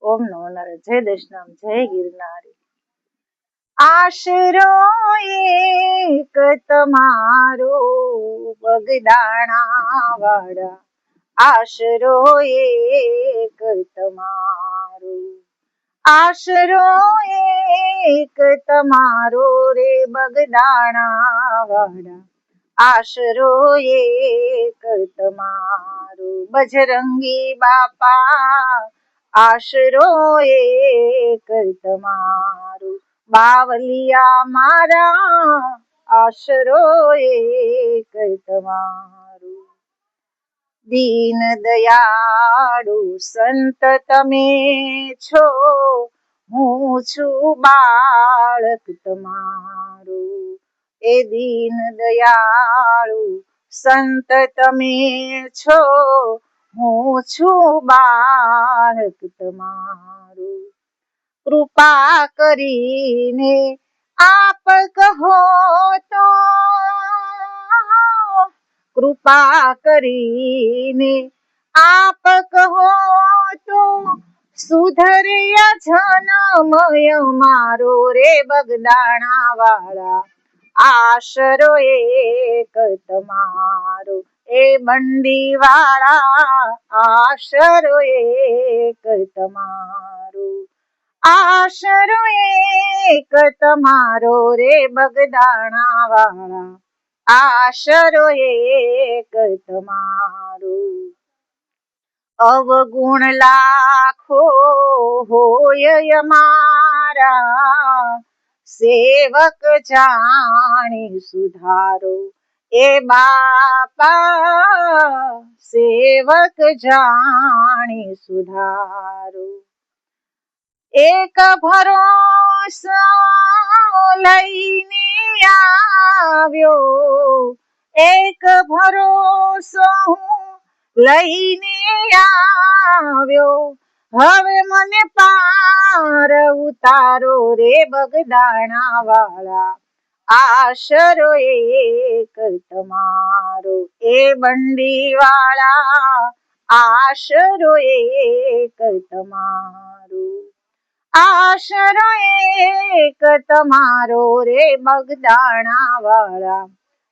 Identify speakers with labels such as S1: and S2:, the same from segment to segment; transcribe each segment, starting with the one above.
S1: ઓમ નમો નારાયણ. જય દશનામ, જય ગિરનારી. આશરો એક તમારો બગદાણા વાળા, આશરો એક તમારો, આશરો એક તમારો રે બગદાણા વાળા, આશરો એક તમારો. બજરંગી બાપા આશરો એક તમારો, બાવલિયા મારા આશરો એક તમારો. દીન દયાળુ સંત તમે છો, હું છું બાળક તમારું. એ દીન દયાળુ સંત તમે છો, હું છું બાળક તમારું. કૃપા કરીને આપ કહો તો, કૃપા કરીને આપ કહો તો, સુધર્યા જનમય મારો રે બગદાણા વાળા, આશરો એક તમારો. એ બંડી વાળા આશરો એક તમારો, આશરો એક તમારો રે બગદાણા વાળા, આશરો એક તમારો. અવગુણ લાખો હોય મારા, સેવક જાણી સુધારો. એ બાપા સેવક જાણી સુધારો. એક ભરોસો લઈને આવ્યો, એક ભરોસો લઈને આવ્યો, હવે મને પાર ઉતારો રે બગદાણા વાળા, આશરો એક તમારો. એ બંડી વાળા આશરો એક તમારો, આશરો એક તમારો રે બગદાણા વાળા,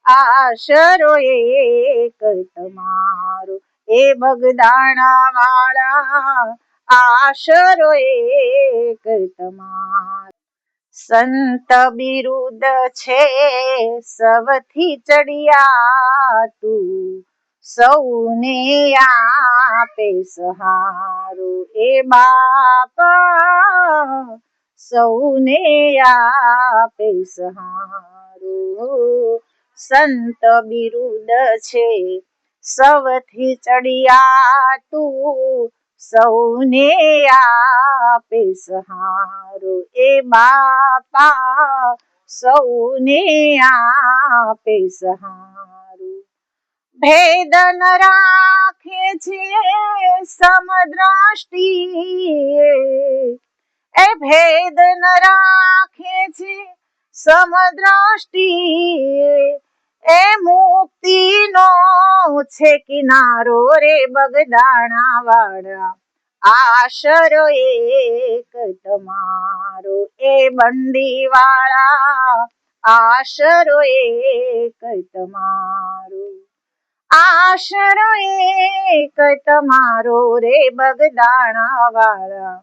S1: આશરો એક તમારો. એ બગદાણા વાળા આશરો એક તમારો. સંત બિરુદ છે સૌથી ચડિયાતું, સૌને આપે સહારો. એ બાપા સૌને આપે સહારો. સંત બિરુદ છે સૌથી ચડિયાતું, સૌને આપે સહારો. એ બાપા સૌને આપે સહારો. ભેદ ન રાખે છે સમદ્રષ્ટિ, એ ભેદ ન રાખે છે સમદ્રષ્ટિ, એ મુક્તિ નો છે કિનારો રે બગદાણા વાળા, આશરો એક તમારો. એ બંડી વાળા આશરો એક તમારો, આશરો એક તમારો રે બગદાણા વાળા,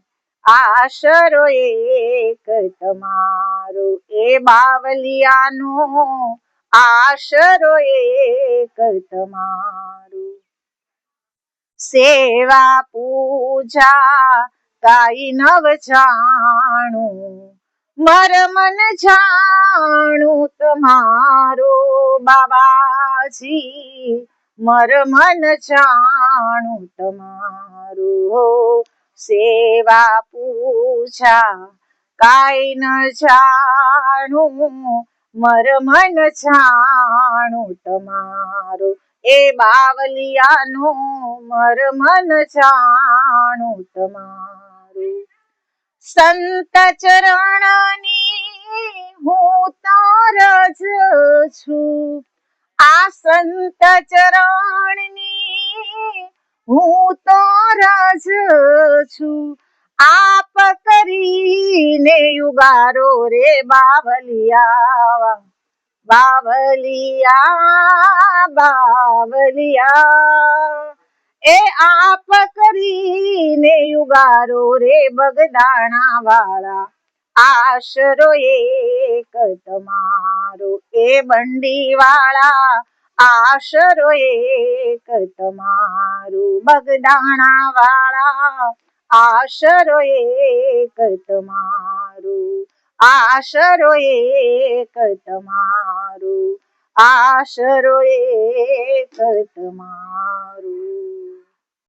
S1: આશરો એક તમારો. એ બાવલિયાનો આશરો એક તમારો. સેવા પૂજા કાઈ નવ જાણું, મરમન જાણું તમારો બાબાજી, મરમન જાણું તમારું. સેવા પૂજા કાઈ ન જાણું, મરમન જાણું તમારું. એ બાવલિયાનું મરમન જાણું તમારું. સંત ચરણની હું તો રજ છું, આ સંત ચરણની હું તો રજ છું, આપ કરીને યુગારો રે બાવલિયા, બાવલિયા, બાવલિયા. એ આપ કરીને યુગારો રે બગદાણા વાળા, આશરો એક તમારો એ બંડી વાળા, આશરો એક તમારો બગદાણા વાળા, આશરો એક તમારો, આશરો એક તમારો, આશરો એક તમારો.